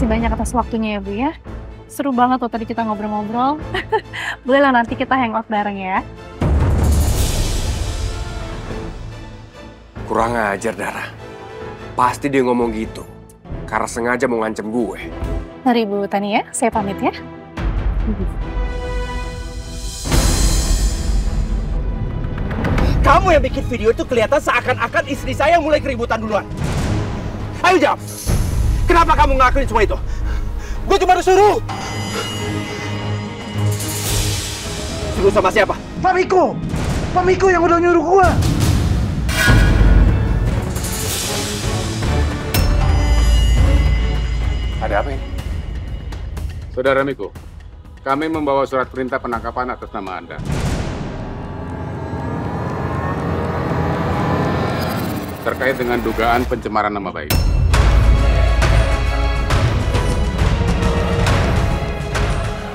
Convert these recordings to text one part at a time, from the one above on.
kasih banyak atas waktunya ya Bu ya. Seru banget tuh tadi kita ngobrol-ngobrol. Bolehlah nanti kita hangout bareng ya. Kurang ajar Dara. Pasti dia ngomong gitu. Karena sengaja mau ngancem gue. Mari Bu Tania, saya pamit ya. Kamu yang bikin video itu kelihatan seakan-akan istri saya mulai keributan duluan. Ayo jawab. Kenapa kamu ngelakuin semua itu? Gue cuma disuruh. Suruh sama siapa? Pak Miko! Pak Miko yang udah nyuruh gua! Ada apa ini? Saudara Miko, kami membawa surat perintah penangkapan atas nama Anda. Terkait dengan dugaan pencemaran nama baik.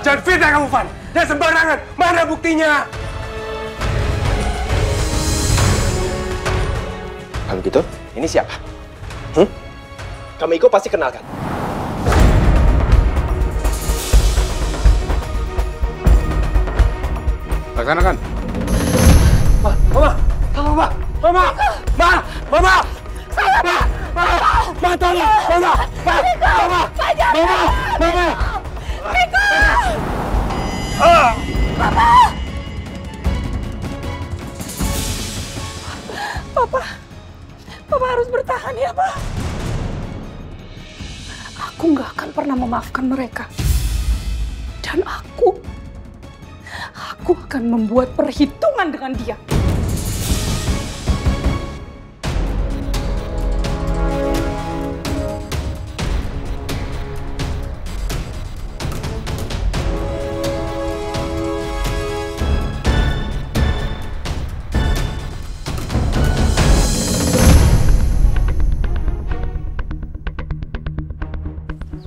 Jangan fitnah kamu, Van! Dan sembarangan! Mana buktinya? Kalau gitu, ini siapa? Kamiko pasti kenal kan? Laksanakan. Mama! Mama! Mama! Ma! Mama! Ma, tolong! Mama! Ma! Mama! Mama! Mama! Papa harus bertahan ya, Pak. Aku nggak akan pernah memaafkan mereka. Dan aku akan membuat perhitungan dengan dia.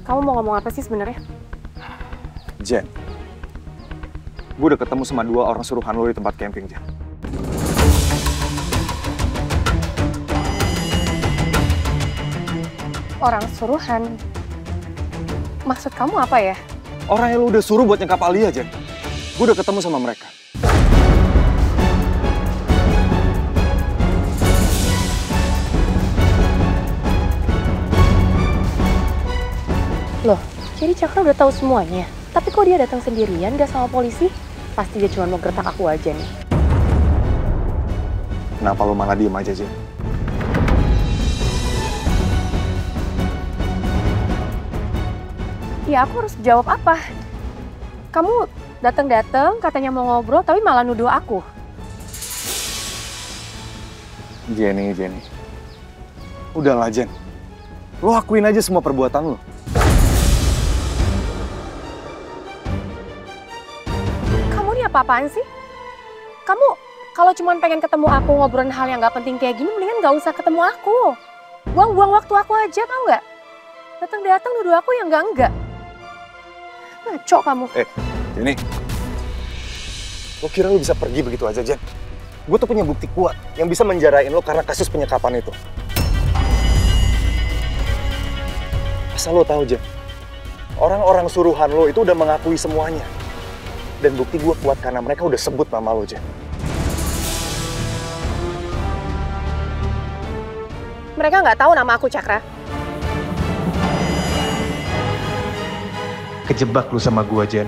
Kamu mau ngomong apa sih sebenarnya? Jen, gue udah ketemu sama 2 orang suruhan lo di tempat camping, Jen. Orang suruhan? Maksud kamu apa ya? Orang yang lo udah suruh buat nyekap Alia, Jen. Gue udah ketemu sama mereka. Loh, jadi Cakra udah tahu semuanya. Tapi kok dia datang sendirian, gak sama polisi? Pasti dia cuma mau gertak aku aja nih. Kenapa lo malah diem aja, Jen? Ya aku harus jawab apa? Kamu datang-datang katanya mau ngobrol tapi malah nuduh aku. Jenny. Udahlah, Jen. Lo akuin aja semua perbuatan lo. Kamu ini apa-apaan sih? Kamu kalau cuma pengen ketemu aku ngobrolin hal yang gak penting kayak gini, mendingan gak usah ketemu aku. Buang-buang waktu aku aja, tau nggak? Datang-datang nuduh aku yang enggak. Ngaco kamu. Jenny. Lo kira lo bisa pergi begitu aja, Jen? Gue tuh punya bukti kuat yang bisa menjarain lo karena kasus penyekapan itu. Asal lo tahu, Jen. Orang-orang suruhan lo itu udah mengakui semuanya. Dan bukti gue kuat karena mereka udah sebut nama lo, Jen. Mereka nggak tahu nama aku, Cakra. Kejebak lu sama gua, Jen.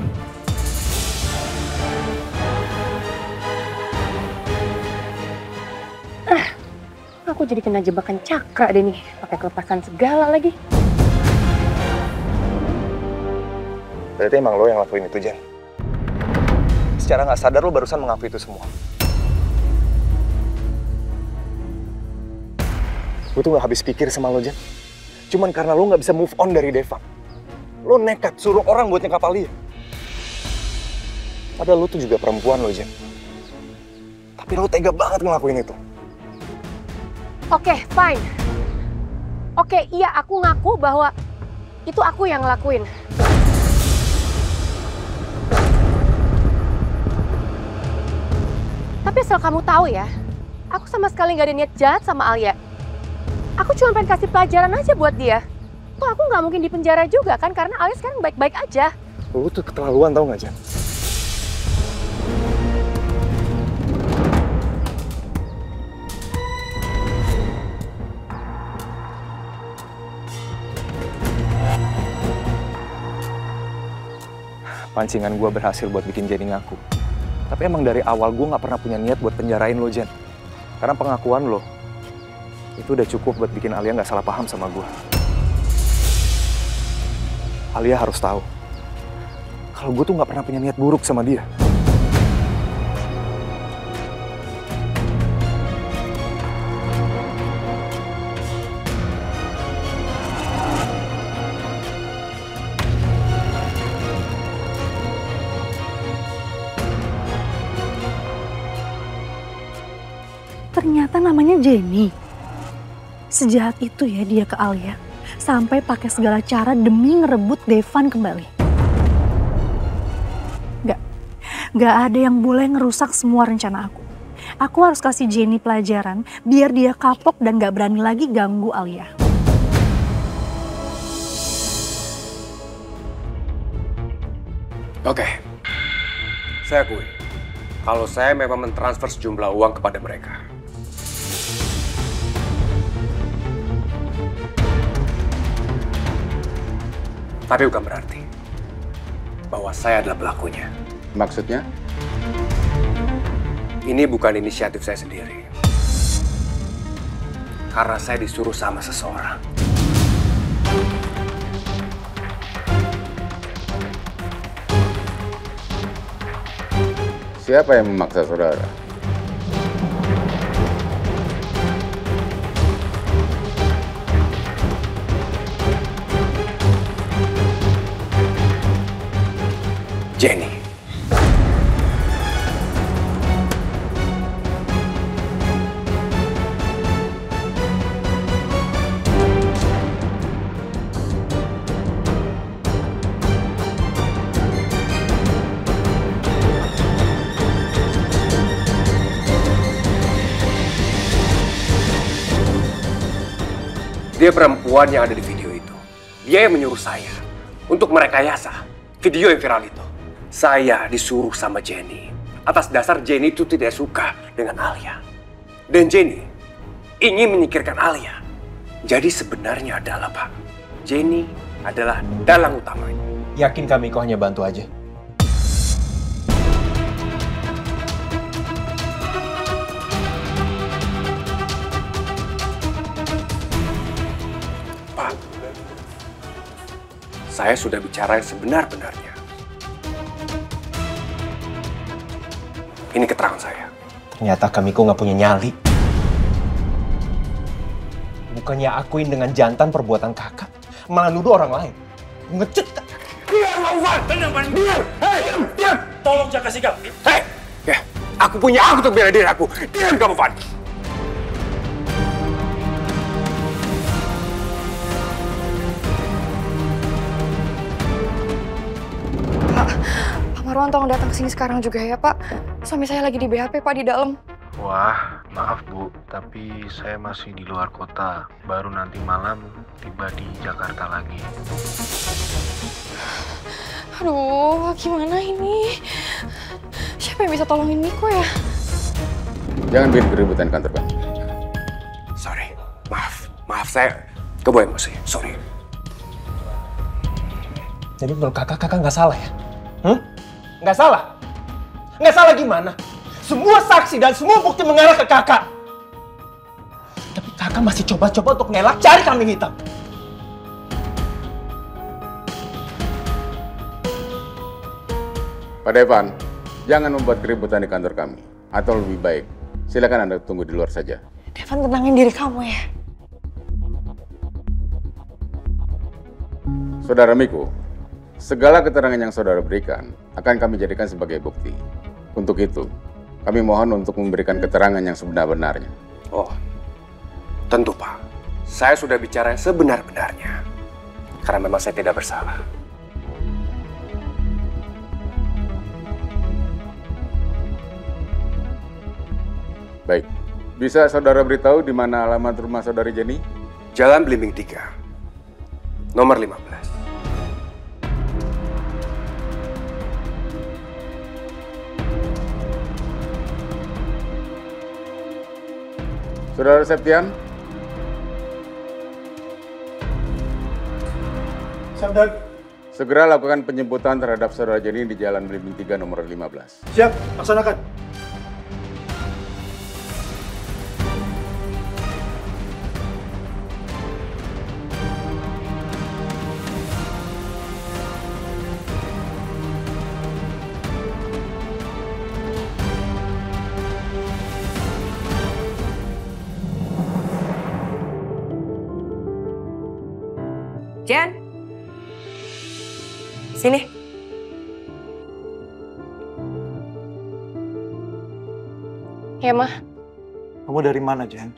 Aku jadi kena jebakan Cakra deh nih. Pakai kelepasan segala lagi. Berarti emang lo yang lakuin itu, Jen. Secara nggak sadar lo barusan mengakui itu semua. Gue tuh nggak habis pikir sama lo, Jen. Cuman karena lo nggak bisa move on dari Deva. Lo nekat suruh orang buat nyekap Alia. Padahal lo tuh juga perempuan lo, Jen. Tapi lo tega banget ngelakuin itu. Oke, fine. Oke, iya aku ngaku bahwa itu aku yang ngelakuin. Tapi asal kamu tahu ya, aku sama sekali nggak ada niat jahat sama Alia. Aku cuma pengen kasih pelajaran aja buat dia. Toh aku nggak mungkin di penjara juga kan, karena Alia sekarang baik-baik aja. Lu tuh keterlaluan tau gak, Jan? Pancingan gue berhasil buat bikin Jenny ngaku. Tapi emang dari awal gue gak pernah punya niat buat penjarain lo, Jen. Karena pengakuan lo, itu udah cukup buat bikin Alia gak salah paham sama gue. Alia harus tahu kalau gue tuh gak pernah punya niat buruk sama dia. Ternyata namanya Jenny. Sejahat itu ya dia ke Alia. Sampai pakai segala cara demi ngerebut Devan kembali. Gak ada yang boleh ngerusak semua rencana aku. Aku harus kasih Jenny pelajaran biar dia kapok dan gak berani lagi ganggu Alia. Oke, saya akui kalau saya memang mentransfer sejumlah uang kepada mereka. Tapi bukan berarti bahwa saya adalah pelakunya. Maksudnya? Ini bukan inisiatif saya sendiri. Karena saya disuruh sama seseorang. Siapa yang memaksa saudara? Jenny. Dia perempuan yang ada di video itu. Dia yang menyuruh saya untuk merekayasa video yang viral itu. Saya disuruh sama Jenny. Atas dasar Jenny itu tidak suka dengan Alia. Dan Jenny ingin menyingkirkan Alia. Jadi sebenarnya adalah, Pak, Jenny adalah dalang utamanya. Yakin kami kau hanya bantu aja? Pak, saya sudah bicara yang sebenar-benarnya. Ini keterangan saya. Ternyata Kamiko nggak punya nyali. Bukannya akuin dengan jantan perbuatan kakak, malah nuduh orang lain. Ngecut kak. Diam, Van! Tenang, Van! Diam! Hei, diam! Tolong jaga sikap. Hei! Ya, aku punya hak untuk bela diri aku. Diam kamu, Van! Pak Marwan tolong datang ke sini sekarang juga ya, Pak. Suami saya lagi di BHP, Pak, di dalam. Wah, maaf Bu, tapi saya masih di luar kota. Baru nanti malam tiba di Jakarta lagi. Aduh, gimana ini? Siapa yang bisa tolongin Miko ya? Jangan bikin keributan di kantor, Pak. Sorry, maaf saya kebawa emosi. Sorry. Jadi menurut kakak nggak salah ya? Nggak salah? Nggak salah gimana? Semua saksi dan semua bukti mengarah ke kakak. Tapi kakak masih coba-coba untuk ngelak cari kambing hitam. Pak Devan, jangan membuat keributan di kantor kami. Atau lebih baik, silakan Anda tunggu di luar saja. Devan, tenangin diri kamu ya. Saudara Miko, segala keterangan yang saudara berikan akan kami jadikan sebagai bukti. Untuk itu, kami mohon untuk memberikan keterangan yang sebenar-benarnya. Oh, tentu Pak. Saya sudah bicara yang sebenar-benarnya. Karena memang saya tidak bersalah. Baik, bisa saudara beritahu di mana alamat rumah saudari Jenny? Jalan Belimbing 3. nomor 15. Saudara Septian, Siap, Dan. segera lakukan penjemputan terhadap saudara Jenny di Jalan Belimbing 3 nomor 15. Siap, laksanakan. Jen, sini. Ya, Mah. Kamu dari mana, Jen?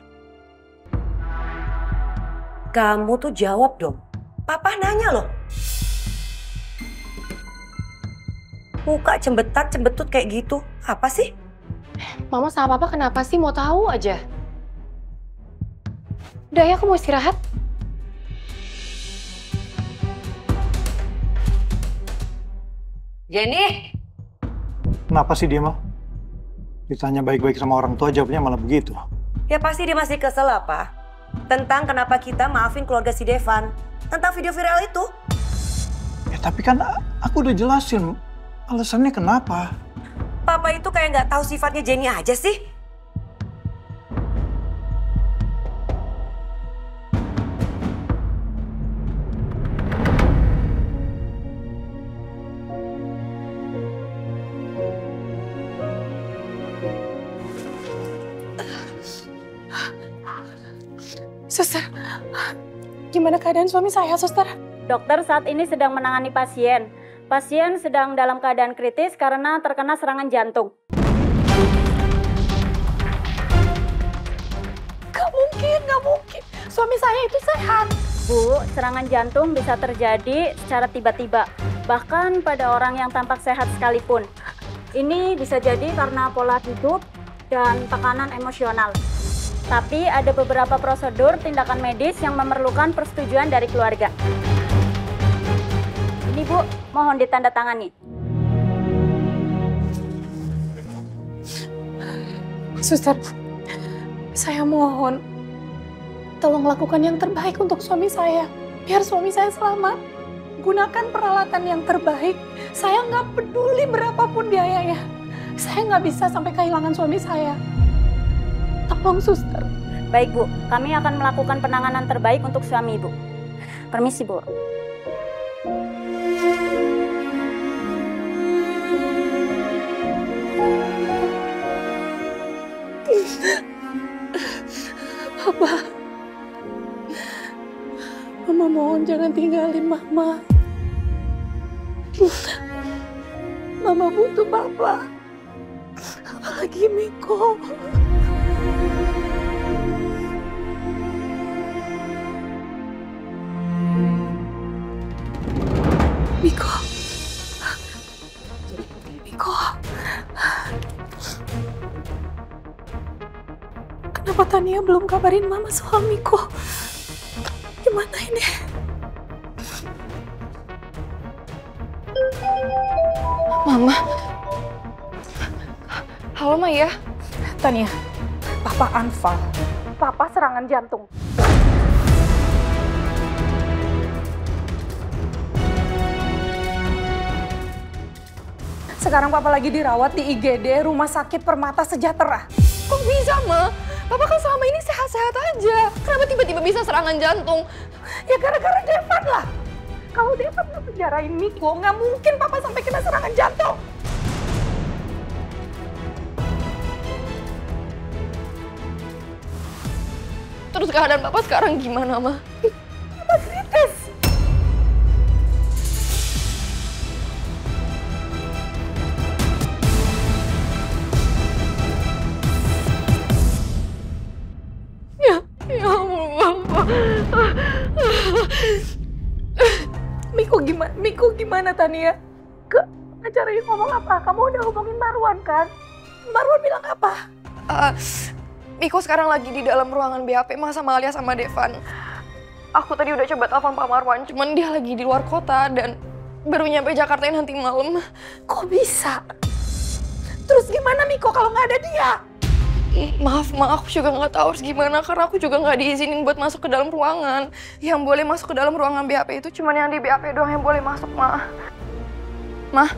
Kamu tuh jawab dong. Papa nanya loh. Muka cembetat-cembetut kayak gitu. Apa sih? Mama sama Papa kenapa sih? Mau tahu aja. Udah ya, aku mau istirahat. Jenny! Kenapa sih dia, Mal? Ditanya baik-baik sama orang tua, jawabnya malah begitu. Ya pasti dia masih kesel apa? Tentang kenapa kita maafin keluarga si Devan. Tentang video viral itu. Ya tapi kan aku udah jelasin alasannya kenapa. Papa itu kayak nggak tahu sifatnya Jenny aja sih. Suster, gimana keadaan suami saya, Suster? Dokter saat ini sedang menangani pasien. Pasien sedang dalam keadaan kritis karena terkena serangan jantung. Gak mungkin. Suami saya itu sehat. Bu, serangan jantung bisa terjadi secara tiba-tiba. Bahkan pada orang yang tampak sehat sekalipun. Ini bisa jadi karena pola hidup dan tekanan emosional. Tapi ada beberapa prosedur tindakan medis yang memerlukan persetujuan dari keluarga. Ini Bu, mohon ditandatangani. Suster, saya mohon tolong lakukan yang terbaik untuk suami saya. Biar suami saya selamat. Gunakan peralatan yang terbaik. Saya nggak peduli berapapun biayanya. Saya nggak bisa sampai kehilangan suami saya. Tolong, Suster. Baik Bu, kami akan melakukan penanganan terbaik untuk suami Ibu. Permisi Bu. Papa, Mama mohon jangan tinggalin Mama. Mama butuh Papa. Apalagi Miko. Miko. Kenapa Tania belum kabarin Mama soal Miko? Gimana ini? Mama. Halo, Maya. Tania, Papa Anfal. Papa serangan jantung. Sekarang Papa lagi dirawat di IGD Rumah Sakit Permata Sejahtera. Kok bisa, Ma? Papa kan selama ini sehat-sehat aja. Kenapa tiba-tiba bisa serangan jantung? Ya gara-gara Devan lah. Kalau Devan nggak penjarain Miko, nggak mungkin Papa sampai kena serangan jantung. Terus keadaan Papa sekarang gimana, Ma? Papa kritis. Ya ampun, Papa. Miko gimana, Tania? Ngacarain ngomong apa? Kamu udah hubungin Marwan kan? Marwan bilang apa? Miko sekarang lagi di dalam ruangan BAP, Ma, sama Alia sama Devan. Aku tadi udah coba telepon Pak Marwan, cuman dia lagi di luar kota dan baru nyampe Jakarta nanti malam. Kok bisa? Terus gimana Miko kalau nggak ada dia? Maaf, Ma, aku juga nggak tahu harus gimana karena aku juga nggak diizinin buat masuk ke dalam ruangan. Yang boleh masuk ke dalam ruangan BAP itu cuman yang di BAP doang yang boleh masuk, Ma. Ma.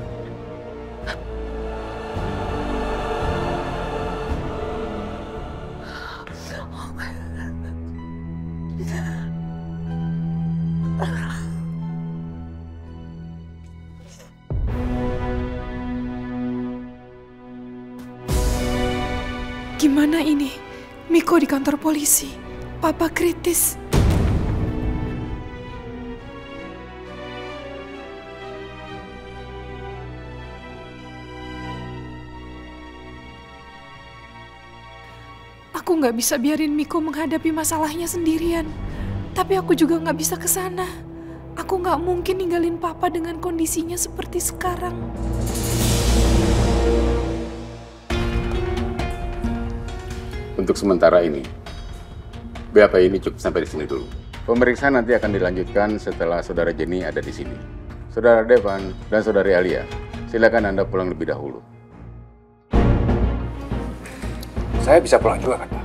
Gimana ini? Miko di kantor polisi. Papa kritis. Aku nggak bisa biarin Miko menghadapi masalahnya sendirian. Tapi aku juga nggak bisa ke sana. Aku nggak mungkin ninggalin Papa dengan kondisinya seperti sekarang. Untuk sementara ini, BAP ini cukup sampai di sini dulu. Pemeriksaan nanti akan dilanjutkan setelah Saudara Jenny ada di sini. Saudara Devan dan Saudari Alia, silakan Anda pulang lebih dahulu. Saya bisa pulang juga kan, Pak?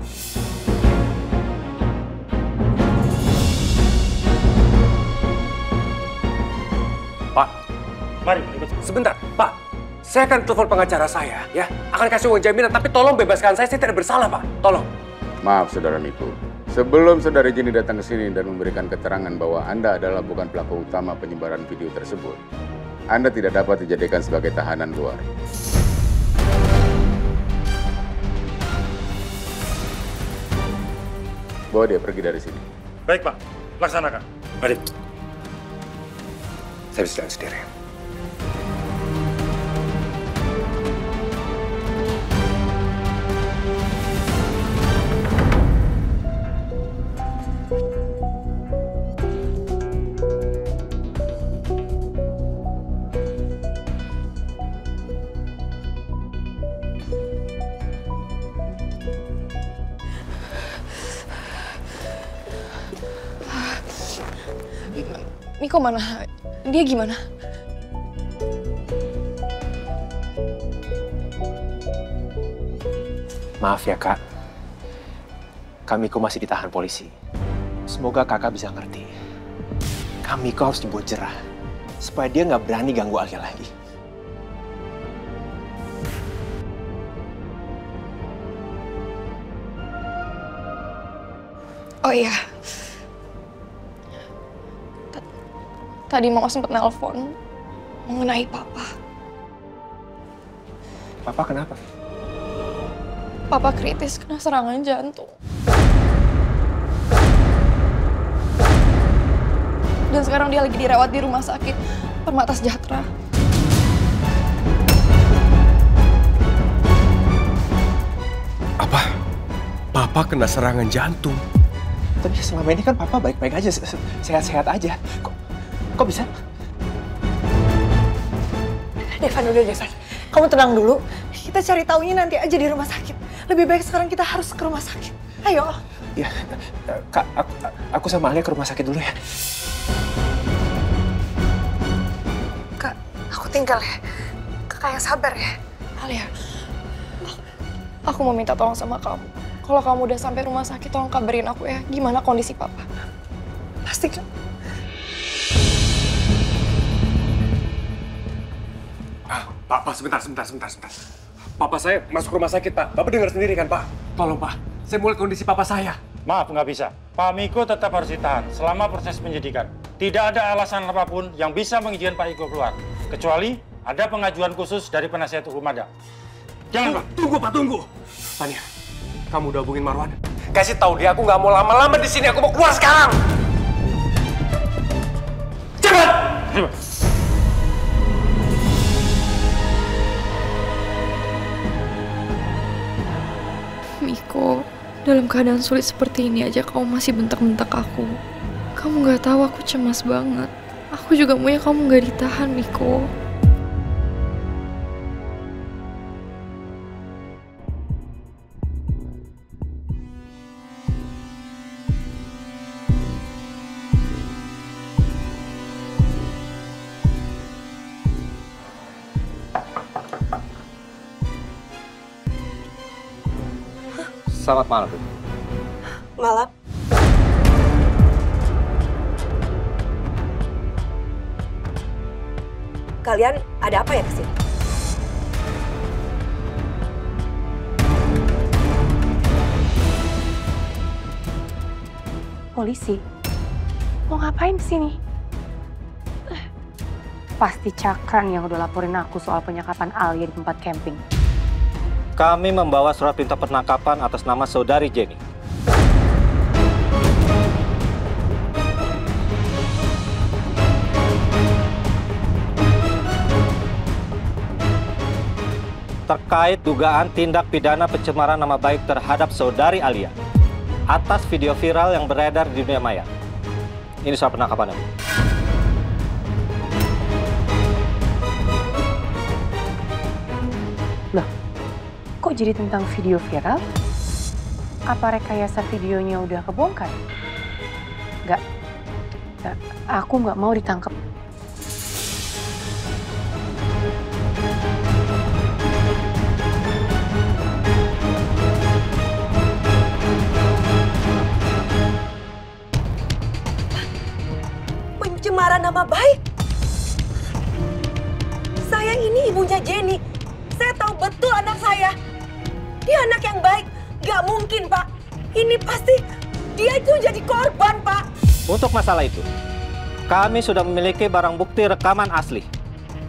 Pak, mari ikut. Sebentar, Pak. Saya akan telepon pengacara saya, ya. Akan kasih uang jaminan, tapi tolong bebaskan saya tidak bersalah, Pak. Tolong. Maaf, Saudara Miko. Sebelum Saudara Jenny datang ke sini dan memberikan keterangan bahwa Anda adalah bukan pelaku utama penyebaran video tersebut, Anda tidak dapat dijadikan sebagai tahanan luar. Bawa dia pergi dari sini. Baik, Pak. Laksanakan. Mari. Saya bisa jalan sendiri. Miko mana? Dia gimana? Maaf ya, Kak. Kak Miko masih ditahan polisi. Semoga Kakak bisa ngerti. Kak Miko harus dibuat jerah. Supaya dia nggak berani ganggu Alia lagi. Oh iya. Tadi Mama sempat nelpon mengenai Papa. Papa kenapa? Papa kritis kena serangan jantung. Dan sekarang dia lagi dirawat di rumah sakit Permata Sejahtera. Apa? Papa kena serangan jantung? Tapi selama ini kan Papa baik-baik aja, sehat-sehat aja. Kok bisa? Devan, udah Devan. Kamu tenang dulu. Kita cari taunya nanti aja di rumah sakit. Lebih baik sekarang kita harus ke rumah sakit. Ayo. Ya, Kak, aku sama Alia ke rumah sakit dulu ya. Kak, aku tinggal ya. Kakak yang sabar ya. Alia, aku mau minta tolong sama kamu. Kalau kamu udah sampai rumah sakit, tolong kabarin aku ya. Gimana kondisi Papa? Pasti kan. Pak, sebentar. Papa saya masuk rumah sakit, Pak. Bapak dengar sendiri kan, Pak? Tolong, Pak. Saya mau lihat kondisi papa saya. Maaf, nggak bisa. Pak Miko tetap harus ditahan selama proses penyidikan. Tidak ada alasan apapun yang bisa mengizinkan Pak Miko keluar. Kecuali ada pengajuan khusus dari penasihat hukum Anda. Jangan, Pak. Tunggu. Tania, kamu udah hubungin Marwan? Kasih tahu dia aku nggak mau lama-lama di sini. Aku mau keluar sekarang. Cepat! Ayo, Pak. Miko, dalam keadaan sulit seperti ini aja kamu masih bentak-bentak aku. Kamu nggak tahu aku cemas banget. Aku juga maunya kamu nggak ditahan, Miko. Selamat malam, Bu. Malam. Kalian ada apa ya kesini? Polisi? Mau ngapain kesini? Pasti Cakran yang udah laporin aku soal penyekapan Alia di tempat camping. Kami membawa surat perintah penangkapan atas nama saudari Jenny. Terkait dugaan tindak pidana pencemaran nama baik terhadap saudari Alia atas video viral yang beredar di dunia maya. Ini surat penangkapannya. Loh, kok jadi tentang video viral? Apa rekayasa videonya udah kebongkar? Nggak, aku nggak mau ditangkap. Pencemaran nama baik? Saya ini ibunya Jenny. Saya tahu betul anak saya. Dia anak yang baik. Gak mungkin, Pak. Ini pasti dia itu jadi korban, Pak. Untuk masalah itu, kami sudah memiliki barang bukti rekaman asli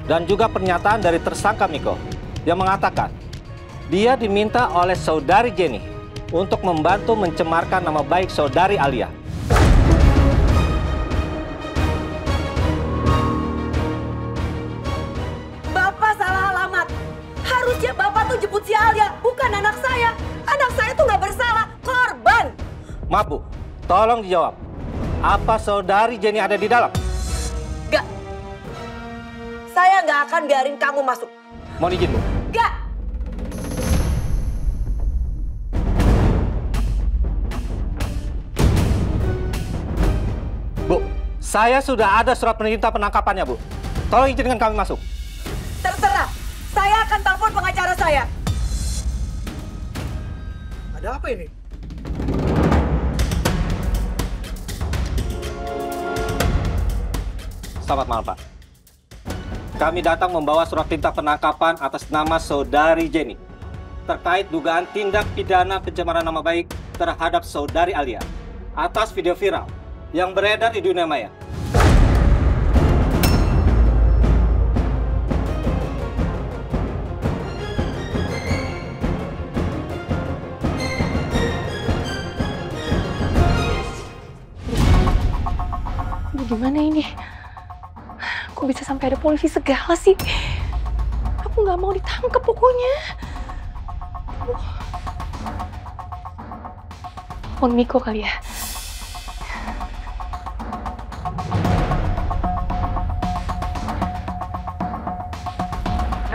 dan juga pernyataan dari tersangka Miko yang mengatakan dia diminta oleh saudari Jenny untuk membantu mencemarkan nama baik saudari Alia. Bapak salah alamat. Harusnya Bapak tuh jemput si Alia, bukan anak saya. Anak saya tuh nggak bersalah, korban. Maaf, Bu. Tolong dijawab. Apa saudari Jenny ada di dalam? Gak. Saya nggak akan biarin kamu masuk. Mohon izin, Bu. Gak. Bu, saya sudah ada surat perintah penangkapannya, Bu. Tolong izinkan kami masuk. Terserah. Saya akan telepon pengacara saya. Ada apa ini? Selamat malam, Pak. Kami datang membawa surat perintah penangkapan atas nama saudari Jenny terkait dugaan tindak pidana pencemaran nama baik terhadap saudari Alia atas video viral yang beredar di dunia maya. Gimana ini? Kok bisa sampai ada polisi segala sih? Aku nggak mau ditangkap pokoknya. Telepon Miko kali ya?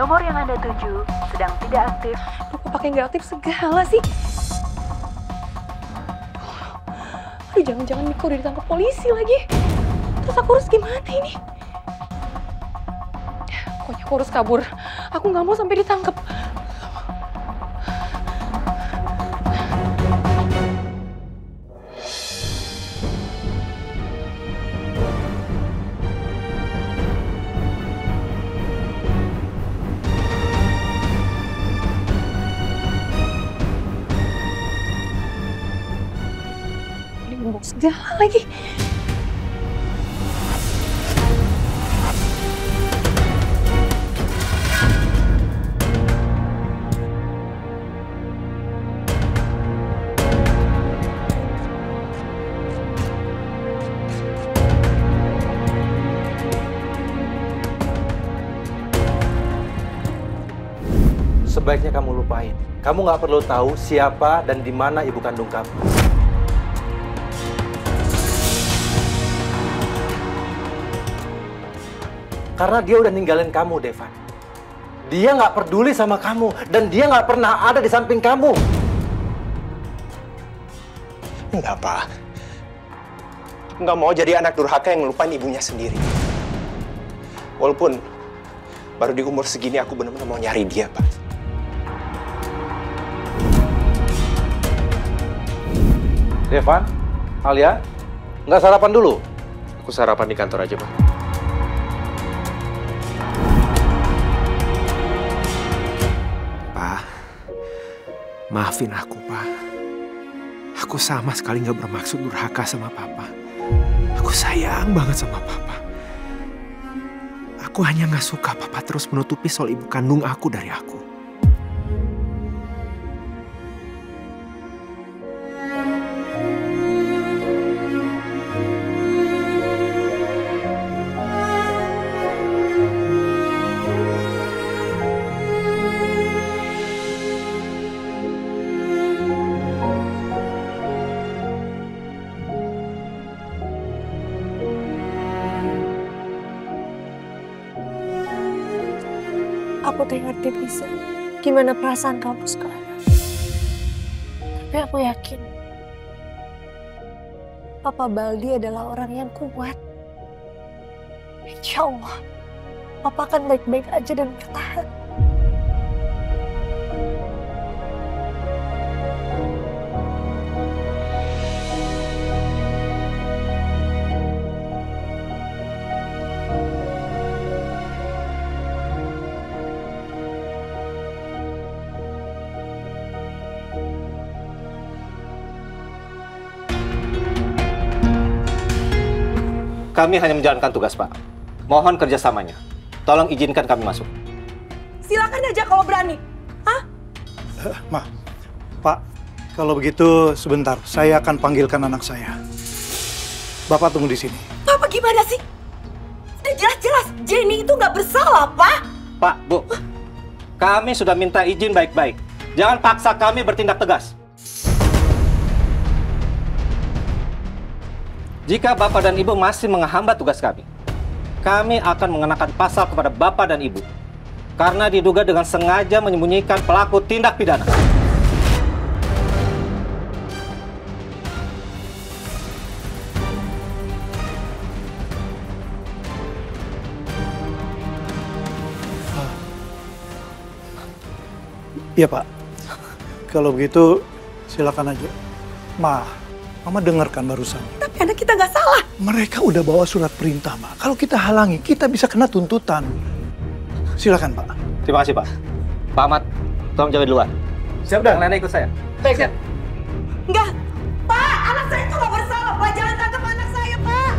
Nomor yang Anda tuju sedang tidak aktif. Kok pakai nggak aktif segala sih? Aduh, jangan-jangan Miko udah ditangkap polisi lagi. Terus aku harus gimana ini? Pokoknya aku harus kabur. Aku nggak mau sampai ditangkap. Ini ngomong segala lagi. Sebaiknya kamu lupain. Kamu nggak perlu tahu siapa dan di mana ibu kandung kamu. Karena dia udah ninggalin kamu, Devan. Dia nggak peduli sama kamu dan dia nggak pernah ada di samping kamu. Enggak, Pak. Nggak mau jadi anak durhaka yang ngelupain ibunya sendiri. Walaupun baru di umur segini aku benar-benar mau nyari dia, Pak. Devan, Alia, nggak sarapan dulu? Aku sarapan di kantor aja, Pak. Pak, maafin aku, Pak. Aku sama sekali nggak bermaksud durhaka sama Papa. Aku sayang banget sama Papa. Aku hanya nggak suka Papa terus menutupi soal ibu kandung aku dari aku. Aku ngerti bisa gimana perasaan kamu sekarang. Tapi aku yakin Papa Baldi adalah orang yang kuat. Insya Allah, Papa akan baik-baik aja dan bertahan. Kami hanya menjalankan tugas, Pak. Mohon kerjasamanya. Tolong izinkan kami masuk. Silakan aja kalau berani. Hah? Pak, kalau begitu sebentar. Saya akan panggilkan anak saya. Bapak tunggu di sini. Papa gimana sih? Udah jelas-jelas Jenny itu nggak bersalah, Pak. Pak, Bu. Kami sudah minta izin baik-baik. Jangan paksa kami bertindak tegas. Jika Bapak dan Ibu masih menghambat tugas kami akan mengenakan pasal kepada Bapak dan Ibu. Karena diduga dengan sengaja menyembunyikan pelaku tindak pidana. Iya, Pak. Kalau begitu silakan aja. Mama dengarkan barusan. Tapi anak kita nggak salah. Mereka udah bawa surat perintah, Ma. Kalau kita halangi, kita bisa kena tuntutan. Silakan, Pak. Terima kasih, Pak. Pak Ahmad, tolong jaga di luar. Siap, Dan. Nenek ikut saya. Baik, siap. Enggak. Pak, anak saya itu nggak bersalah, Pak. Jangan tangkap anak saya, Pak.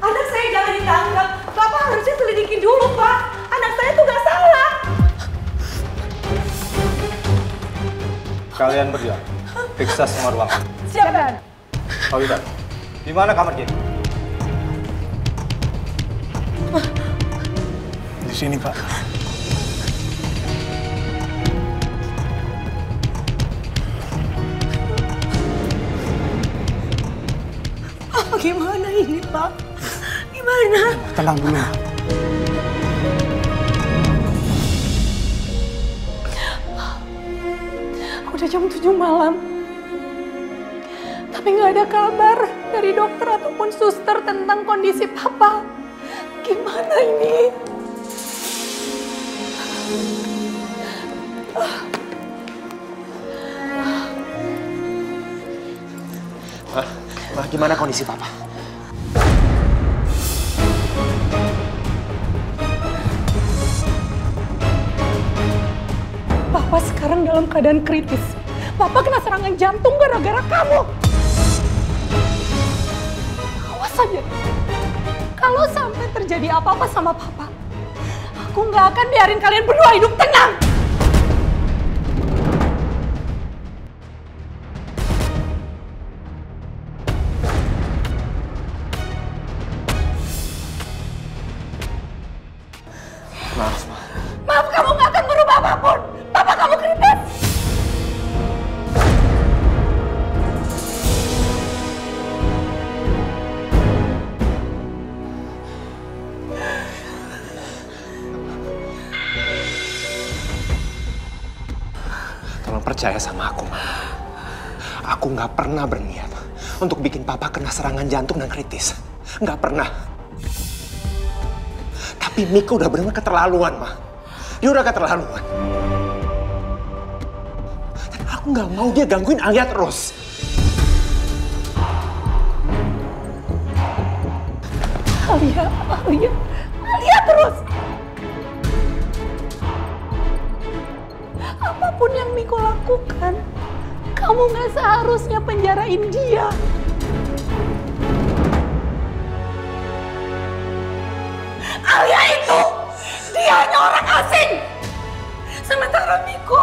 Anak saya jangan ditangkap. Bapak harusnya selidiki dulu, Pak. Anak saya tuh nggak salah. Kalian berdua, periksa semua ruangan. Siap, Dan. Pak Witan, di mana kamar Jenny? Di sini, Pak. Oh, gimana ini, Pak? Gimana? Tenang dulu. Udah jam 7 malam. Tapi nggak ada kabar dari dokter ataupun suster tentang kondisi Papa. Gimana ini? Gimana kondisi Papa? Papa sekarang dalam keadaan kritis. Papa kena serangan jantung gara-gara kamu. Awas aja. Kalau sampai terjadi apa-apa sama Papa, aku nggak akan biarin kalian berdua hidup tenang. Maaf, kamu nggak akan merubah apapun. Papa kamu kritis. Tolong percaya sama aku, Ma. Aku nggak pernah berniat untuk bikin papa kena serangan jantung dan kritis. Nggak pernah. Tapi Miko udah benar-benar keterlaluan, Ma. Dia udah keterlaluan. Dan aku nggak mau dia gangguin Alia terus. Alia terus. Apapun yang Miko lakukan, kamu nggak seharusnya penjarain dia. Alia itu, dia hanya orang asing. Sementara Miko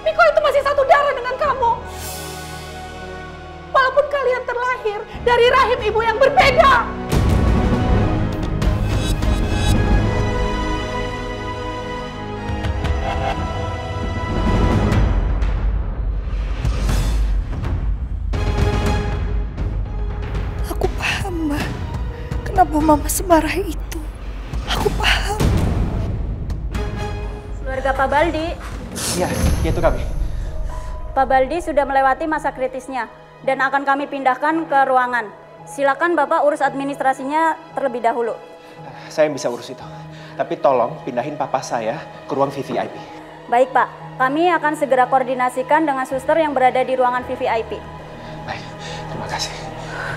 itu masih satu darah dengan kamu. Walaupun kalian terlahir dari rahim ibu yang berbeda. Aku paham, Ma. Kenapa Mama semarah itu? Aku paham. Keluarga Pak Baldi. Iya, itu kami. Pak Baldi sudah melewati masa kritisnya dan akan kami pindahkan ke ruangan. Silakan Bapak urus administrasinya terlebih dahulu. Saya bisa urus itu. Tapi tolong pindahin papa saya ke ruang VVIP. Baik Pak, kami akan segera koordinasikan dengan suster yang berada di ruangan VVIP. Baik, terima kasih.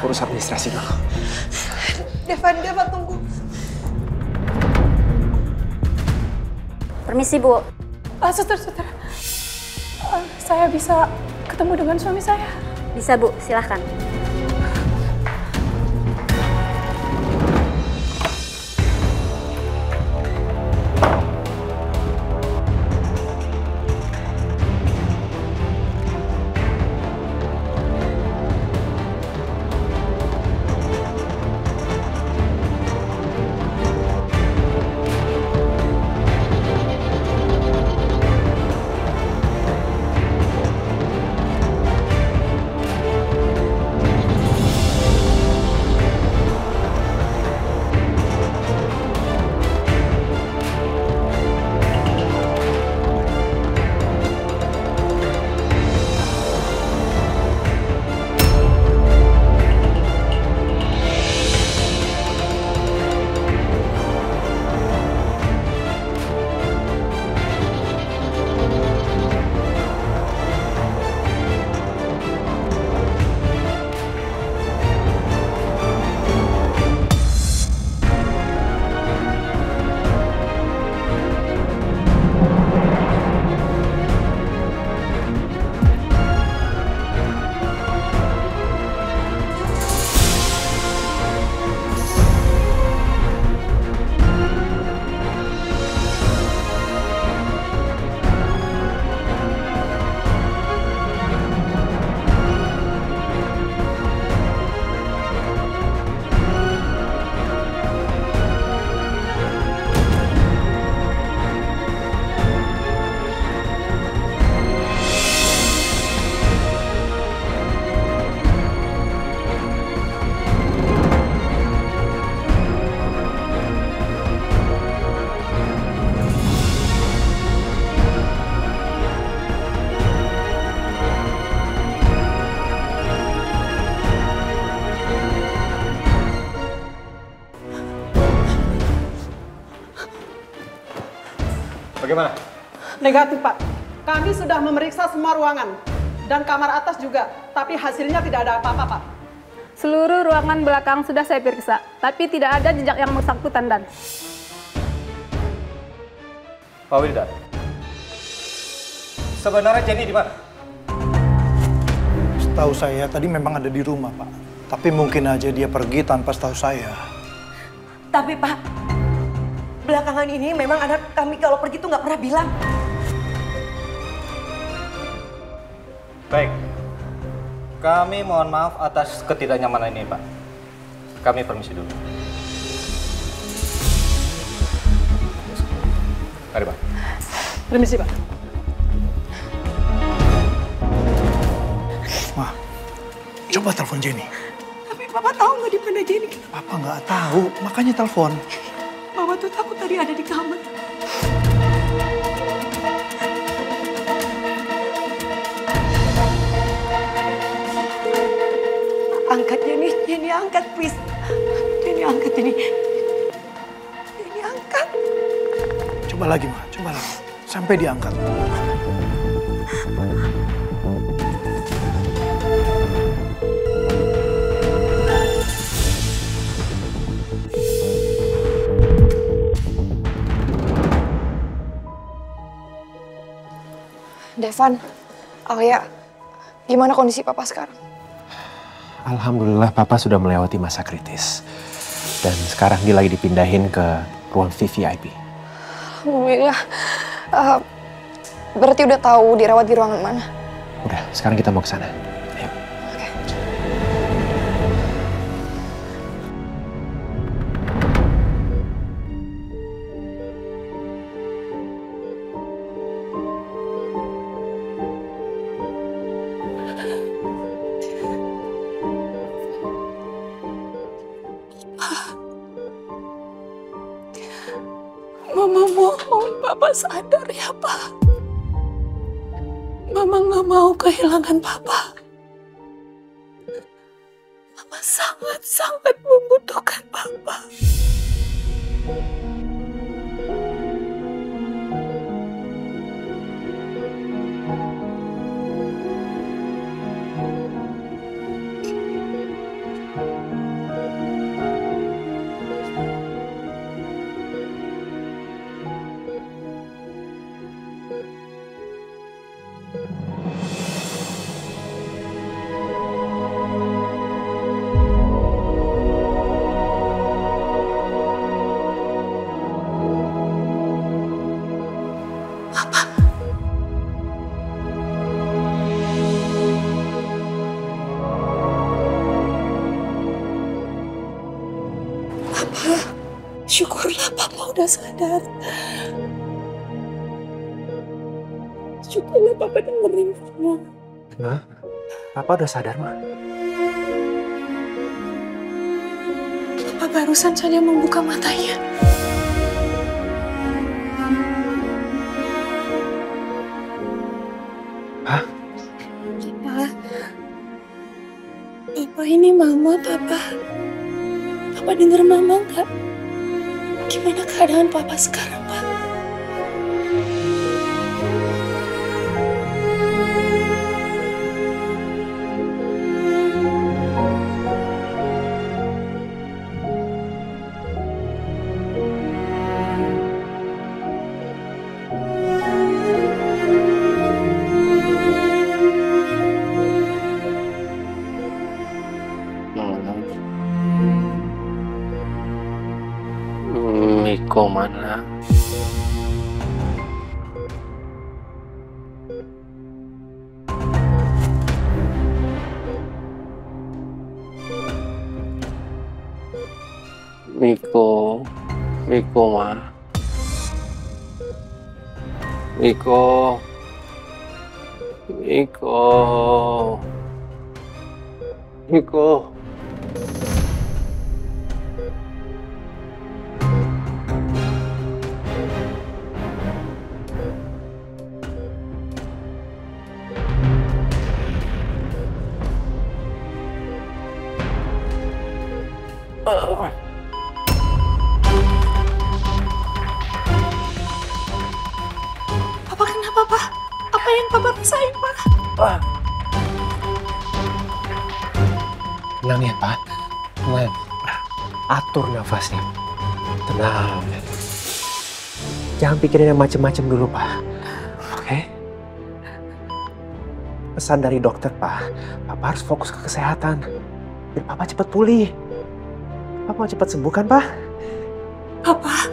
Urus administrasi dulu. Devan, tunggu. Permisi Bu. Suster. Saya bisa ketemu dengan suami saya? Bisa Bu, silahkan. Bagaimana? Negatif, Pak. Kami sudah memeriksa semua ruangan dan kamar atas juga, tapi hasilnya tidak ada apa-apa, Pak. Seluruh ruangan belakang sudah saya periksa, tapi tidak ada jejak yang bersangkutan, Dan. Pak Wildan, sebenarnya Jenny di mana? Setahu saya tadi memang ada di rumah, Pak. Tapi mungkin aja dia pergi tanpa setahu saya. Tapi Pak, belakangan ini memang anak kami kalau pergi tuh nggak pernah bilang. Baik, kami mohon maaf atas ketidaknyamanan ini, Pak. Kami permisi dulu. Mari, Pak. Permisi, Pak. Ma, coba telepon Jenny. Tapi Papa tahu nggak di mana Jenny? Papa nggak tahu, makanya telepon. Mama tuh takut tadi ada di kamar. angkat, Jenny. Jenny angkat, please. Jenny angkat, Jenny. Jenny angkat. Coba lagi, Ma. Coba lagi. Sampai diangkat. Devan, Alia, gimana kondisi Papa sekarang? Alhamdulillah Papa sudah melewati masa kritis. Dan sekarang dia lagi dipindahin ke ruang VVIP. Alhamdulillah. Berarti udah tahu dirawat di ruangan mana? Udah, sekarang kita mau ke sana. Ayo. Mama mohon Papa sadar ya, Pak. Mama nggak mau kehilangan Papa. Mama sangat-sangat membutuhkan Papa. Syukurlah Papa udah sadar. Syukurlah Papa dengerin semua. Ma, Papa udah sadar, Ma. Papa barusan saja membuka matanya. Hah? Papa ini Mama, Papa. Papa denger Mama nggak? Gimana keadaan Papa sekarang, Pak? Miko mana? Miko mana? Miko. Papa kenapa, Pak? Apa yang Papa rasain, Pak? Tenang ya, Pak. Tenang. Atur nafasnya. Tenang. Jangan pikirin yang macem-macem dulu, Pak. Oke? Pesan dari dokter, Pak. Papa harus fokus ke kesehatan. Biar Papa cepat pulih. Papa mau cepat sembuh kan, Pak? Papa,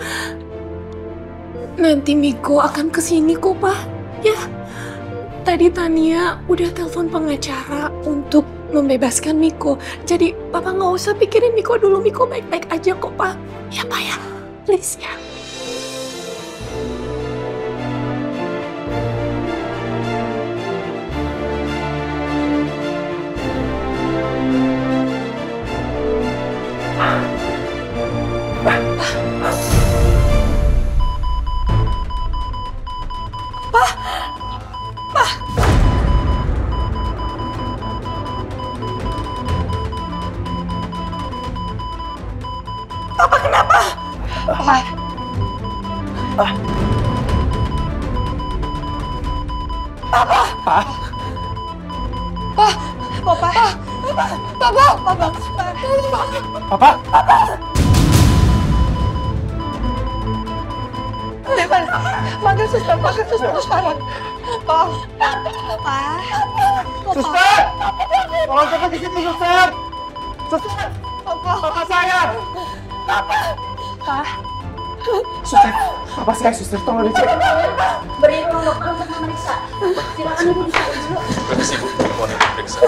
nanti Miko akan kesini kok, Pak. Ya, tadi Tania udah telepon pengacara untuk membebaskan Miko. Jadi, Papa nggak usah pikirin Miko dulu. Miko baik-baik aja kok, Pak. Ya, Pak ya. Please ya. Papa kenapa? Papa. Papa. Pak. Papa. Papa. Papa. Papa. Papa. Papa. Devan, panggil suster sekarang. Papa. Papa. Suster! Tolong cepat di situ, suster! Suster! Papa saya! Papa. Pak. Suster, papa saya, suster, tolong dicek. Beri ruang dokter untuk memeriksa. Silakan ibu dicek dulu. Permisi Bu, mohon diperiksa.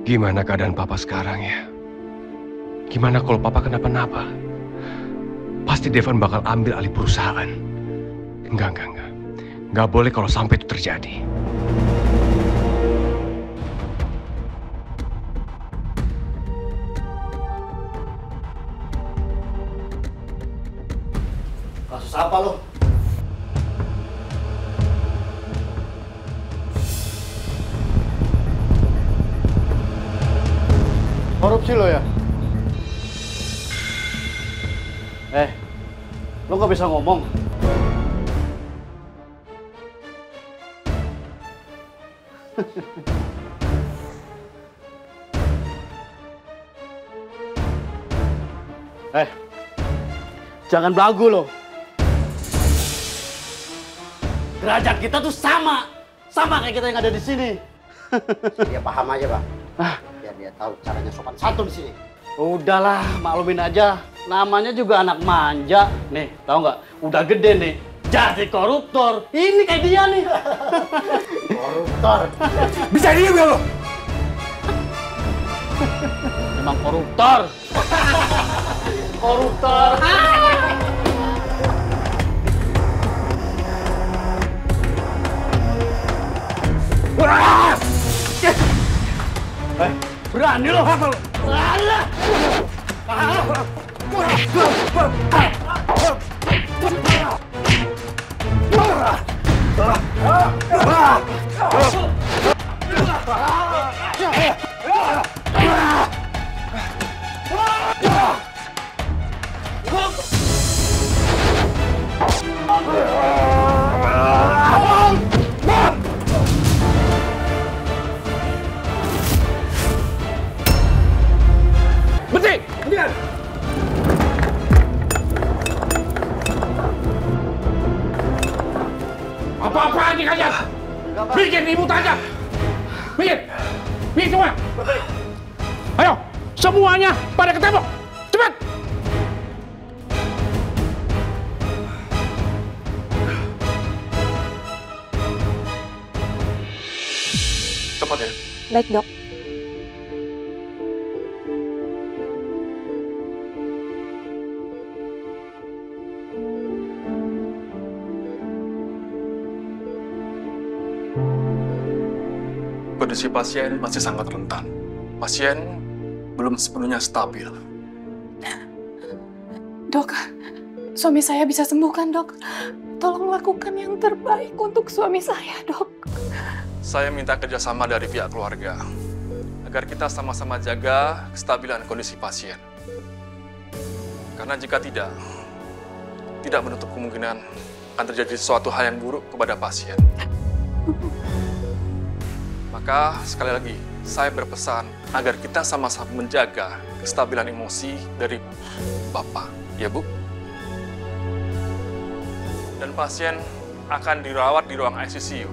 Gimana keadaan Papa sekarang ya? Gimana kalau Papa kenapa-napa? Pasti Devan bakal ambil alih perusahaan. Enggak. Enggak boleh kalau sampai itu terjadi. Kasus apa lo? Korupsi lo ya? Lo nggak bisa ngomong? Jangan belagu lo. Derajat kita tuh sama kayak kita yang ada di sini. Dia paham aja, Pak. Biar dia tahu caranya sopan santun di sini. Udahlah, maklumin aja. Namanya juga anak manja. Nih, tahu nggak? Udah gede nih. Jadi koruptor. Ini kayak dia nih. Koruptor. Bisa diem ya lo? Memang koruptor. Koruptor. Berani lo? Alah! Apa-apaan nih kalian? Bikin ribut aja! Bikin semua! Ayo, semuanya pada ketemu! Cepat! Cepat ya. Baik, Dok. Kondisi pasien masih sangat rentan. Pasien belum sepenuhnya stabil. Dok, suami saya bisa sembuh kan, Dok? Tolong lakukan yang terbaik untuk suami saya, Dok. Saya minta kerjasama dari pihak keluarga agar kita sama-sama jaga kestabilan kondisi pasien. Karena jika tidak menutup kemungkinan akan terjadi suatu hal yang buruk kepada pasien. Maka sekali lagi, saya berpesan agar kita sama-sama menjaga kestabilan emosi dari Bapak, ya Bu? Dan pasien akan dirawat di ruang ICU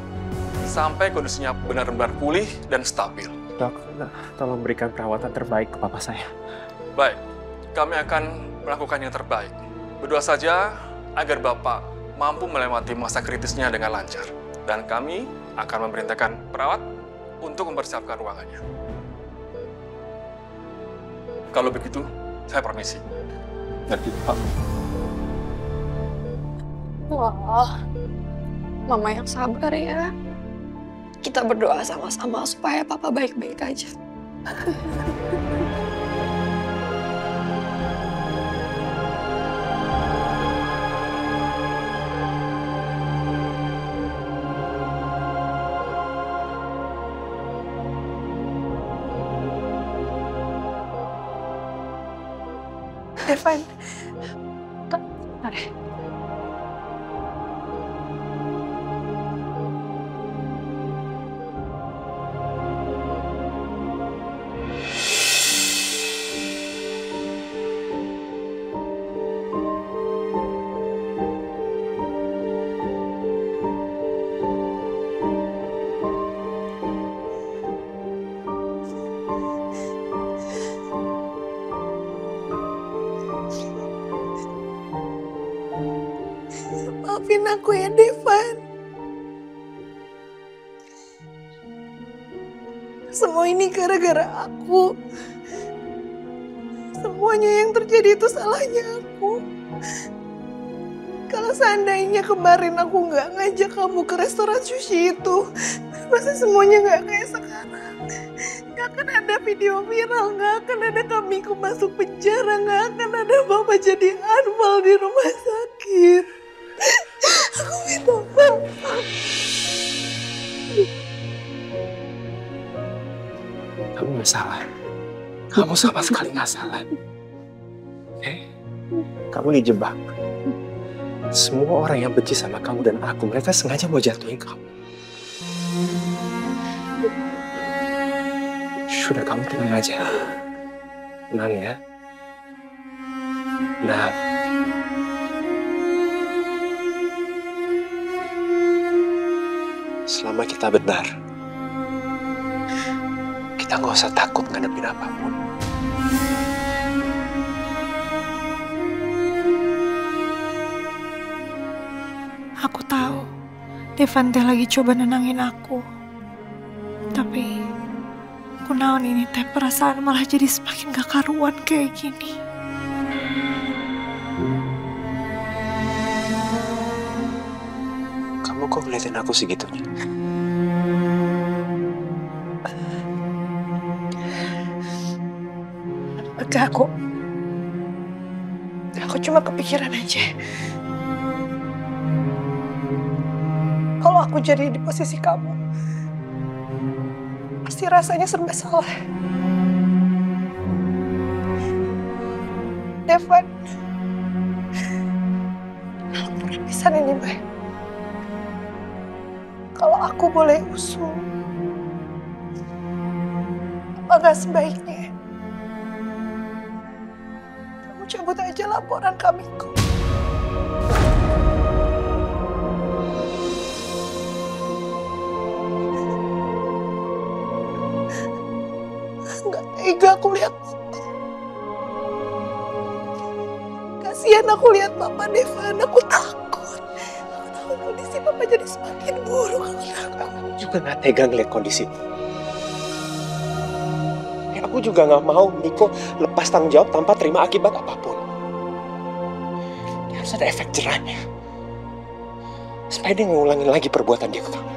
sampai kondisinya benar-benar pulih dan stabil. Dok, tolong berikan perawatan terbaik ke papa saya. Baik, kami akan melakukan yang terbaik. Berdoa saja agar Bapak mampu melewati masa kritisnya dengan lancar. Dan kami akan memerintahkan perawat untuk mempersiapkan ruangannya. Kalau begitu, saya permisi. Ngerti, Pak? Wah, Mama yang sabar ya. Kita berdoa sama-sama supaya Papa baik-baik aja. Evan, bentar ya. Maafin aku ya, Devan. Semua ini gara-gara aku. Semuanya yang terjadi itu salahnya aku. Kalau seandainya kemarin aku nggak ngajak kamu ke restoran sushi itu, pasti semuanya nggak kayak sekarang. Nggak akan ada video viral, nggak akan ada Kamiko masuk penjara, nggak akan ada Mama jadi anfal di rumah sakit. Aku minta maaf. Kamu nggak salah. Kamu sama sekali nggak salah. Kamu dijebak. Semua orang yang benci sama kamu dan aku, mereka sengaja mau jatuhin kamu. Sudah, kamu tenang aja. Tenang ya. Nah, selama kita benar, kita nggak usah takut ngadepin apapun. Aku tahu Devan teh lagi coba nenangin aku. Tapi kunaon ini teh perasaan malah jadi semakin gak karuan kayak gini. Kamu kok ngeliatin aku segitunya? Enggak, aku cuma kepikiran aja. Kalau aku jadi di posisi kamu, pasti rasanya serba salah. Devan, aku pisan ini, Mbak. Kalau aku boleh usul, apa gak sebaiknya kamu cabut aja laporan Kamiko? Gak tega aku lihat. Kasihan aku lihat Papa Devan, aku takut. Aku tahu kondisi Papa jadi semakin buruk. Aku juga gak tega ngeliat kondisi. Aku juga gak mau Miko lepas tanggung jawab tanpa terima akibat apapun. Harus ada efek jerahnya. Supaya dia ngulangin lagi perbuatan dia ke kamu.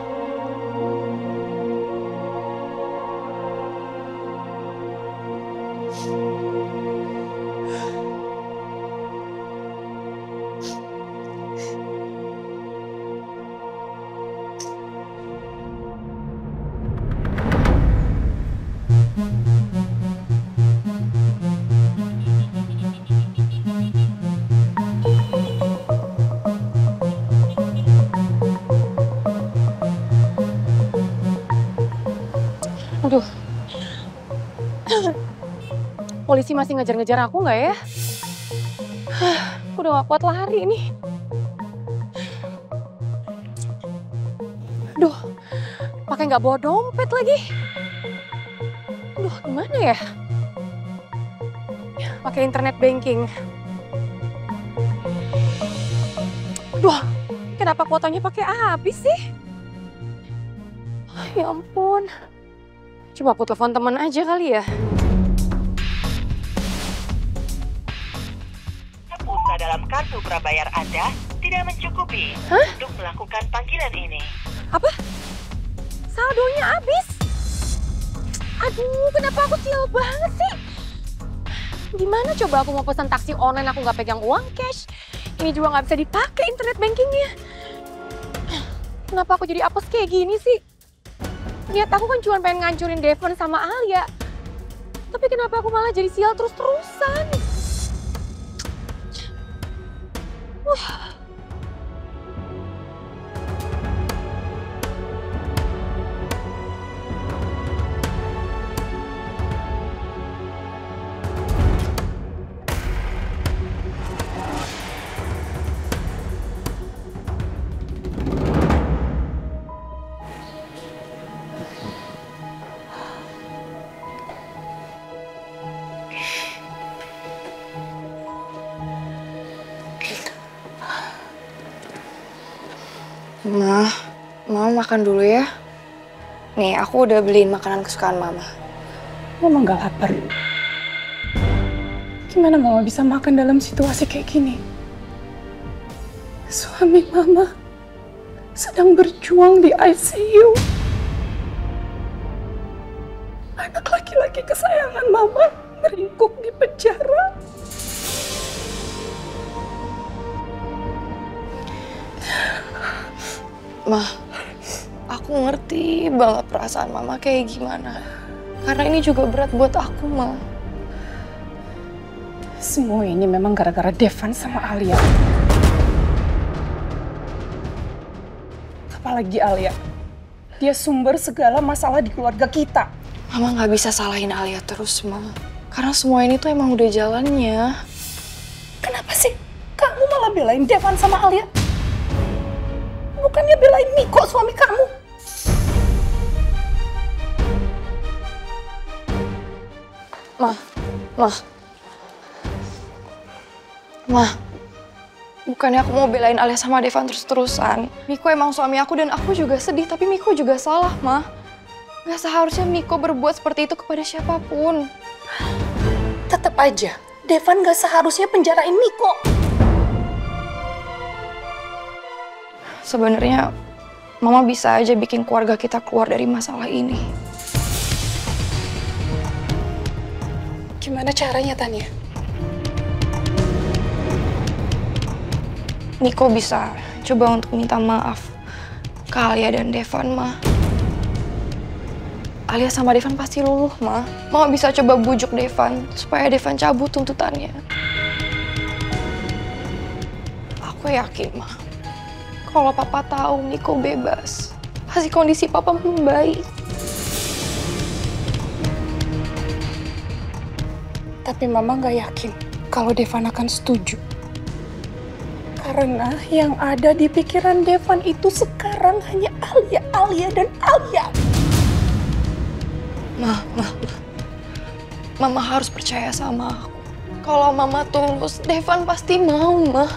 Aduh, polisi masih ngejar-ngejar aku nggak ya? Aku udah gak kuat lari nih. Aduh, pakai nggak bawa dompet lagi. Aduh, gimana ya? Pakai internet banking. Aduh, kenapa kuotanya pakai habis sih? Ya ampun. Coba aku telepon teman aja kali ya. Pulsa dalam kartu prabayar Anda tidak mencukupi untuk melakukan panggilan ini. Apa? Saldonya habis? Aduh, kenapa aku sial banget sih? Gimana coba aku mau pesan taksi online, aku nggak pegang uang cash. Ini juga nggak bisa dipakai internet bankingnya. Kenapa aku jadi apes kayak gini sih? Niat aku kan cuma pengen ngancurin Devon sama Alia. Tapi kenapa aku malah jadi sial terus-terusan? Mama makan dulu ya. Nih, aku udah beliin makanan kesukaan Mama. Mama gak lapar. Gimana Mama bisa makan dalam situasi kayak gini? Suami Mama sedang berjuang di ICU. Anak laki-laki kesayangan Mama meringkuk di penjara. Ma, aku ngerti banget perasaan Mama kayak gimana. Karena ini juga berat buat aku, Ma. Semua ini memang gara-gara Devon sama Alia. Apalagi Alia. Dia sumber segala masalah di keluarga kita. Mama nggak bisa salahin Alia terus, Ma. Karena semua ini tuh emang udah jalannya. Kenapa sih kamu malah belain Devon sama Alia? Bukannya belain Miko, suami kamu. Ma, bukannya aku mau belain Alia sama Devon terus-terusan. Miko emang suami aku dan aku juga sedih, tapi Miko juga salah, Ma. Gak seharusnya Miko berbuat seperti itu kepada siapapun. Tetap aja, Devon gak seharusnya penjarain Miko. Sebenarnya Mama bisa aja bikin keluarga kita keluar dari masalah ini. Gimana caranya, Tania? Miko bisa coba untuk minta maaf ke Alia dan Devon, Ma. Alia sama Devon pasti luluh, Ma. Mama bisa coba bujuk Devon supaya Devon cabut tuntutannya. Aku yakin, Ma. Kalau Papa tahu Miko bebas, pasti kondisi Papa membaik. Tapi Mama gak yakin kalau Devon akan setuju. Karena yang ada di pikiran Devon itu sekarang hanya Alia dan Alia. Mama harus percaya sama aku. Kalau Mama tulus, Devon pasti mau, Ma.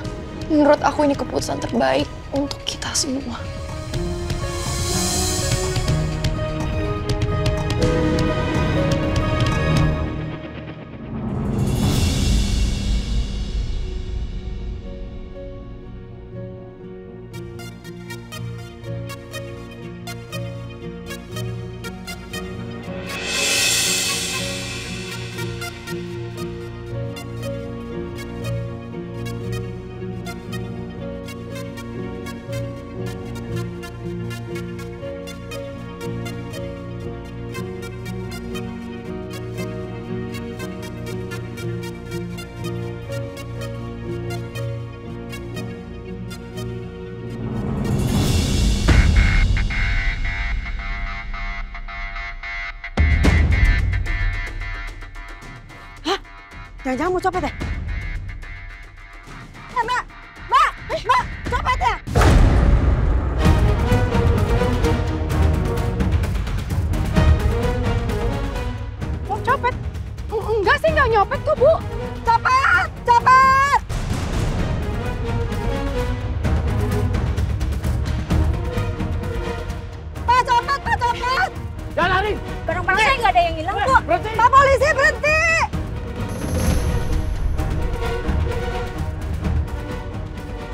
Menurut aku ini keputusan terbaik untuk kita semua. Jangan-jangan mau copet ya? Mbak! Copet ya? Mau copet? Enggak sih, nggak nyopet kok, Bu. Copet! Copet! Pak, copet! Pak, copet! Barang-barang saya nggak ada yang hilang kok. Pak polisi, berhenti!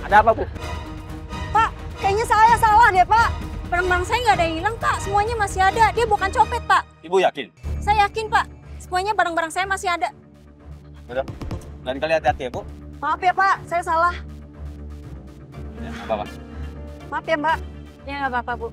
Ada apa, Bu? Pak, kayaknya saya salah deh, Pak. Barang-barang saya nggak ada yang hilang, Pak. Semuanya masih ada. Dia bukan copet, Pak. Ibu yakin? Saya yakin, Pak. Semuanya barang-barang saya masih ada. Udah. Lain kali hati-hati ya, Bu. Maaf ya, Pak. Saya salah. Ya, apa-apa. Maaf ya, Mbak. Ya, nggak apa-apa, Bu.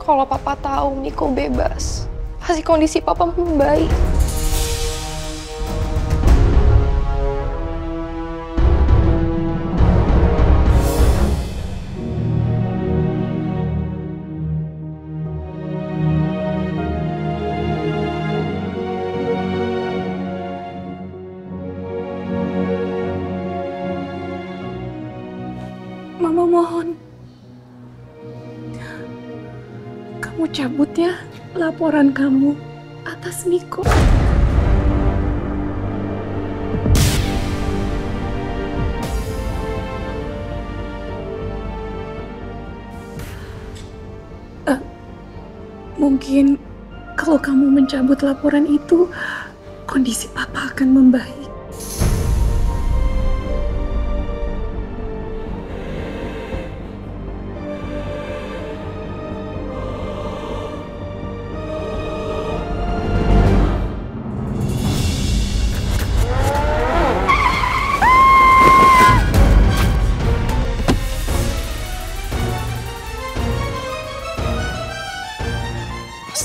Kalau papa tahu Miko bebas, pasti kondisi papa membaik. Mama mohon. Kamu cabut ya laporan kamu atas Miko. Mungkin kalau kamu mencabut laporan itu, kondisi papa akan membaik.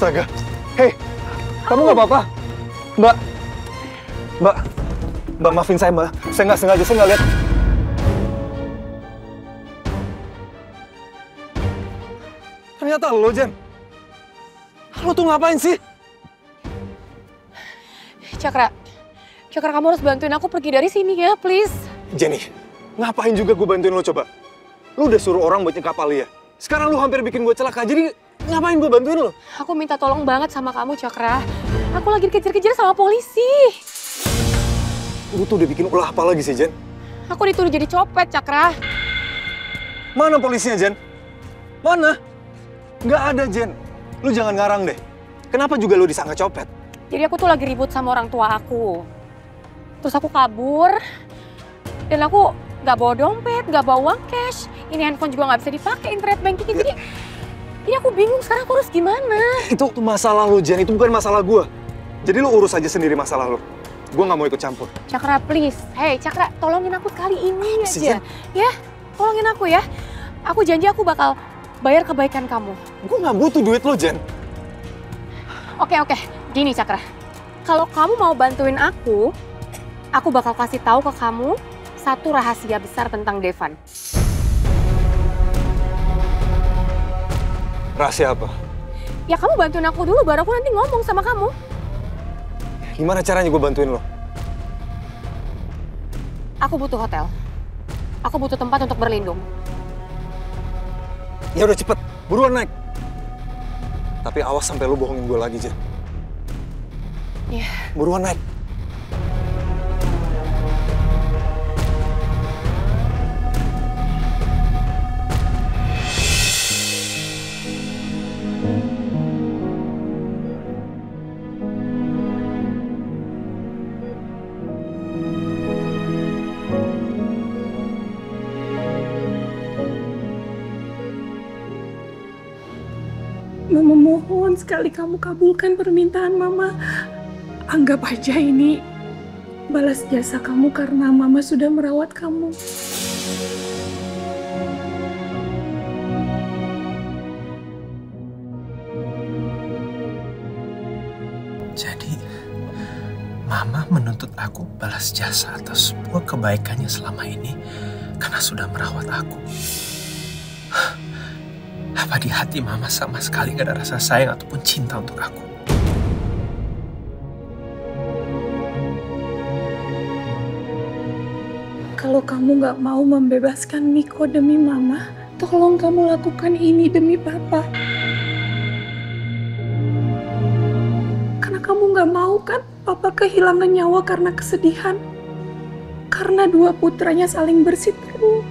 Astaga. Hei, kamu nggak apa-apa? Mbak, maafin saya, Mbak. Saya nggak sengaja, saya nggak lihat. Ternyata lo, Jen. Lo tuh ngapain sih? Cakra, kamu harus bantuin aku pergi dari sini ya, please. Jenny, ngapain juga gue bantuin lo coba? Lo udah suruh orang buat nyekap Alia. Sekarang lo hampir bikin gue celaka, jadi ngapain gue bantuin lo? Aku minta tolong banget sama kamu, Cakra. Aku lagi dikejar-kejar sama polisi. Lo tuh udah bikin ulah apa lagi sih, Jen? Aku dituduh jadi copet, Cakra. Mana polisinya, Jen? Mana? Nggak ada, Jen. Lu jangan ngarang deh. Kenapa juga lu disangka copet? Jadi aku tuh lagi ribut sama orang tua aku. Terus aku kabur. Dan aku nggak bawa dompet, nggak bawa uang cash. Ini handphone juga nggak bisa dipakai, internet banking. Jadi aku bingung sekarang aku harus gimana. Itu masalah lu, Jen. Itu bukan masalah gua. Jadi lu urus aja sendiri masalah lu. Gua nggak mau ikut campur. Cakra, please. Hey, Cakra, tolongin aku sekali ini aja. Ya, tolongin aku ya. Aku janji aku bakal bayar kebaikan kamu. Gua nggak butuh duit lo, Jen. Oke. Gini, Cakra. Kalau kamu mau bantuin aku bakal kasih tahu ke kamu satu rahasia besar tentang Devan. Rahasia apa? Ya kamu bantuin aku dulu, baru aku nanti ngomong sama kamu. Gimana caranya gue bantuin lo? Aku butuh hotel. Aku butuh tempat untuk berlindung. Ya udah cepet, buruan naik. Tapi awas sampai lo bohongin gue lagi, Jen. Iya. Buruan naik. Mama mohon sekali kamu kabulkan permintaan Mama. Anggap aja ini balas jasa kamu karena Mama sudah merawat kamu. Jadi, Mama menuntut aku balas jasa atas semua kebaikannya selama ini karena sudah merawat aku. Apa di hati Mama sama sekali gak ada rasa sayang ataupun cinta untuk aku? Kalau kamu nggak mau membebaskan Miko demi Mama, tolong kamu lakukan ini demi Papa. Karena kamu nggak mau kan Papa kehilangan nyawa karena kesedihan. Karena dua putranya saling berseteru.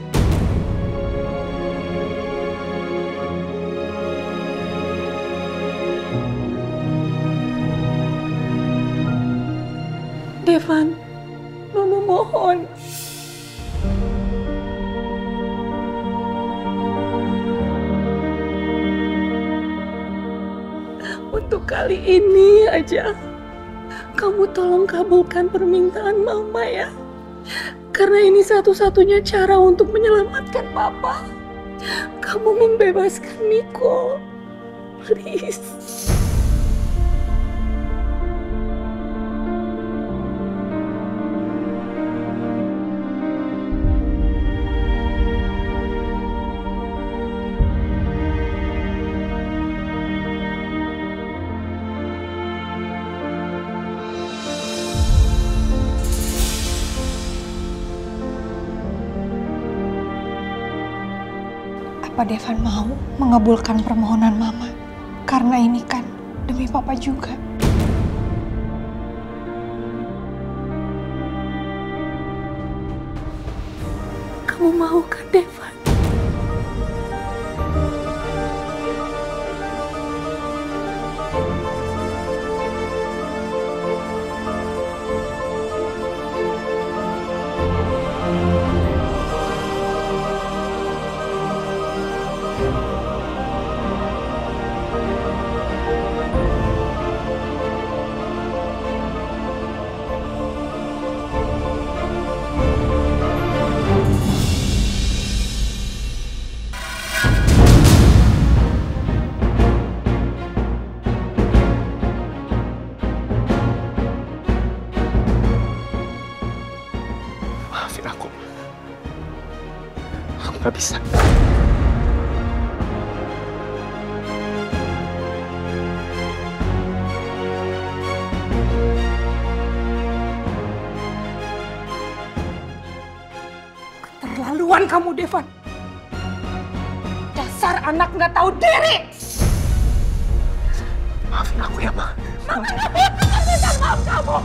Devan, Mama mohon. Untuk kali ini aja, kamu tolong kabulkan permintaan Mama ya. Karena ini satu-satunya cara untuk menyelamatkan Papa. Kamu membebaskan Miko. Please. Apa Devan mau mengabulkan permohonan Mama? Karena ini kan demi Papa juga. Kamu mau kan, Devan? Gak bisa. Keterlaluan kamu, Devan. Dasar anak nggak tahu diri. Maafin aku ya, Ma. Mama nggak butuh minta maaf kamu.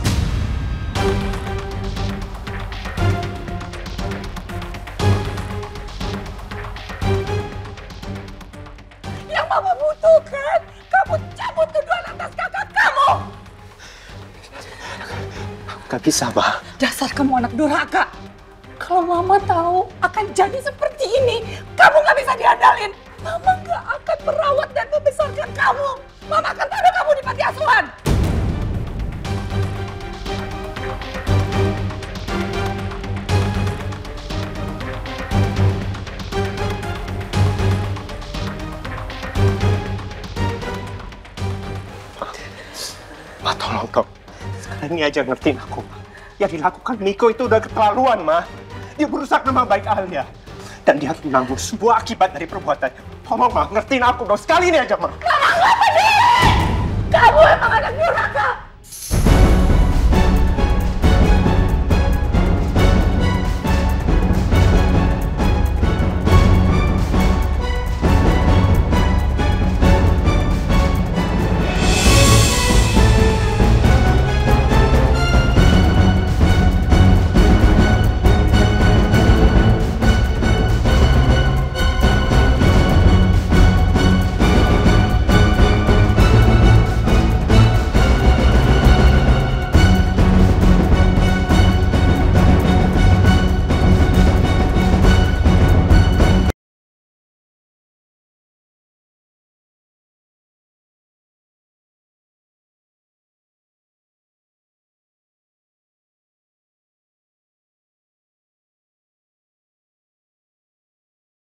Yang Mama butuhkan, kamu cabut tuduhan atas kakak kamu. Gak bisa, Ma. Dasar kamu anak durhaka. Kalau Mama tahu akan jadi seperti ini, kamu nggak bisa diandalin. Mama nggak akan merawat dan membesarkan kamu. Mama akan taruh kamu di panti asuhan. Ma, tolong dong. Sekarang ini aja ngertiin aku, Ma. Yang dilakukan Miko itu udah keterlaluan, Ma. Dia merusak nama baik Alia. Dan dia menanggung semua akibat dari perbuatannya. Tolong, Ma, ngertiin aku dong. Sekali ini aja, Ma. Mama nggak peduli! Kamu emang anak durhaka!